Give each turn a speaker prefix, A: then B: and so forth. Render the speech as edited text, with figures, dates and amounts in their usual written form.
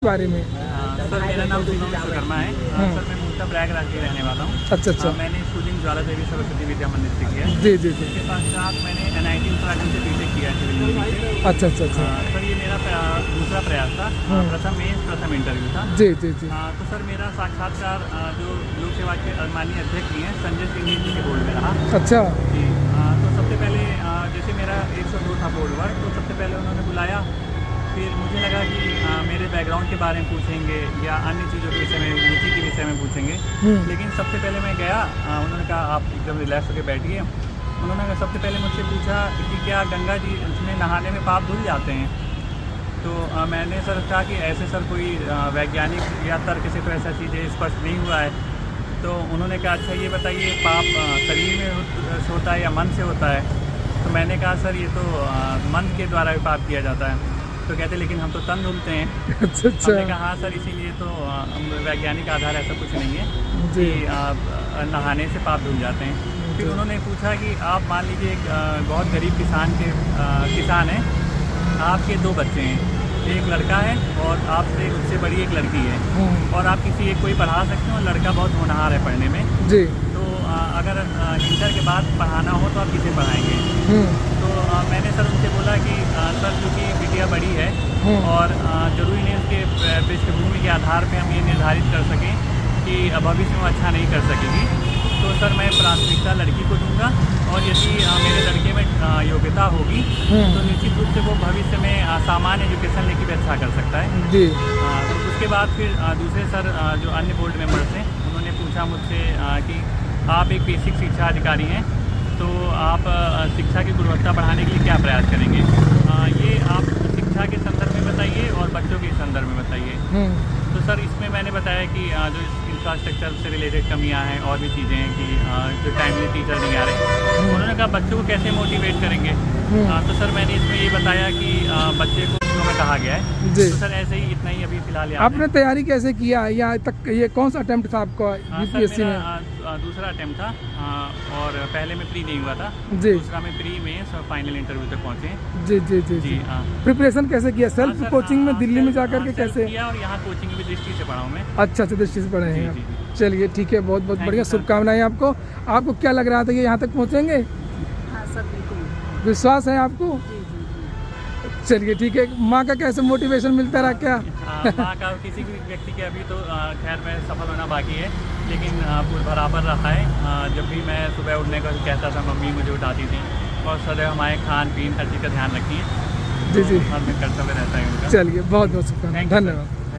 A: बारे में।
B: सर मेरा नाम शुभम विश्वकर्मा है। सर मैं मूसा प्रयागराज के रहने वाला हूँ।
A: अच्छा।
B: मैंने स्कूलिंग ज्वाला देवी सरस्वती विद्या मंदिर से किया है।
A: जी।
B: इसके पश्चात मैंने NIT उत्तराखंड से बीटेक किया है सिविल इंजीनियरिंग।
A: अच्छा।
B: सर ये मेरा दूसरा प्रयास था। प्रथम इंटरव्यू था।
A: जी।
B: तो सर मेरा साक्षात्कार जो लोक सेवा के माननीय अध्यक्ष जी हैं संजय सिंह जी के बोर्ड में रहा।
A: अच्छा
B: जी। तो सबसे पहले जैसे मेरा 102 था बोर्ड वर्क, तो सबसे पहले उन्होंने बुलाया। फिर मुझे लगा कि मेरे बैकग्राउंड के बारे में पूछेंगे या अन्य चीज़ों के विषय में, रुचि के विषय में पूछेंगे। लेकिन सबसे पहले मैं गया, उन्होंने कहा आप एकदम रिलैक्स होकर बैठिए। उन्होंने सबसे पहले मुझसे पूछा कि क्या गंगा जी में नहाने में पाप धुल जाते हैं। तो मैंने सर कहा कि ऐसे सर कोई वैज्ञानिक या तर्क से तो ऐसा चीज़ें स्पष्ट नहीं हुआ है। तो उन्होंने कहा अच्छा ये बताइए पाप शरीर में होता है या मन से होता है। तो मैंने कहा सर ये तो मन के द्वारा भी पाप किया जाता है। तो कहते लेकिन हम तो तन धुलते हैं।
A: अच्छा।
B: हमने कहा हाँ सर इसीलिए तो वैज्ञानिक आधार ऐसा कुछ नहीं है कि नहाने से पाप धुल जाते हैं। फिर उन्होंने पूछा कि आप मान लीजिए एक बहुत गरीब किसान हैं, आपके 2 बच्चे हैं, एक लड़का है और आपसे उससे बड़ी एक लड़की है, और आप किसी एक कोई पढ़ा सकते हो, लड़का बहुत होनहार है पढ़ने में
A: जी।
B: तो अगर इंटर के बाद पढ़ाना हो तो आप किसे पढ़ाएंगे। तो मैंने सर उनसे बोला कि सर क्योंकि बिटिया बड़ी है और ज़रूरी नहीं उसके पृष्ठभूमि के आधार पे हम ये निर्धारित कर सकें कि भविष्य में अच्छा नहीं कर सकेगी, तो सर मैं प्राथमिकता लड़की को दूंगा, और यदि मेरे लड़के में योग्यता होगी तो निश्चित रूप से वो भविष्य में सामान्य एजुकेशन लेके भी अच्छा कर सकता है
A: जी।
B: तो उसके बाद फिर दूसरे सर जो अन्य बोर्ड मेंबर्स हैं उन्होंने पूछा मुझसे कि आप एक बेसिक शिक्षा अधिकारी हैं, तो आप शिक्षा की गुणवत्ता बढ़ाने के लिए क्या प्रयास करेंगे। ये आप शिक्षा के संदर्भ में बताइए और बच्चों के संदर्भ में बताइए। तो सर इसमें मैंने बताया कि जो इंफ्रास्ट्रक्चर से रिलेटेड कमियां हैं और भी चीज़ें हैं कि जो टाइमली टीचर नहीं आ रहे। उन्होंने कहा बच्चों को कैसे मोटिवेट करेंगे। तो सर मैंने इसमें ये बताया कि बच्चे को स्कूलों में कहा गया है। तो सर ऐसे ही इतना ही अभी फिलहाल
A: आपने तैयारी कैसे किया यहाँ तक, ये कौन सा अटेम्प्ट था आपका UPSC में?
B: दूसरा अटेम्प्ट था और पहले में प्री नहीं हुआ था
A: जी।
B: दूसरा में प्री में फाइनल इंटरव्यू तक पहुँचे।
A: जी। प्रिपरेशन कैसे किया? सेल्फ कोचिंग में दिल्ली में जाकर के कैसे
B: किया, और यहाँ कोचिंग भी दृष्टि से पढ़ा हूँ मैं।
A: अच्छा दृष्टि से पढ़े हैं आप। चलिए ठीक है, बहुत बढ़िया, शुभकामनाएं आपको। आपको क्या लग रहा था कि यहाँ तक पहुँचेंगे?
C: हाँ सर बिल्कुल,
A: विश्वास है आपको? चलिए ठीक है। माँ का कैसे मोटिवेशन मिलता रहा क्या?
B: माँ का किसी भी व्यक्ति के अभी तो खैर में सफल होना बाकी है, लेकिन बराबर रहा है। जब भी मैं सुबह उठने का कहता था मम्मी मुझे उठाती थी, और सदैव हमारे खान पीन हर चीज़ का ध्यान रखी है।
A: जी।
B: हर में कर्तव्य रहता है उनका।
A: चलिए बहुत शुभकामनाएं, धन्यवाद।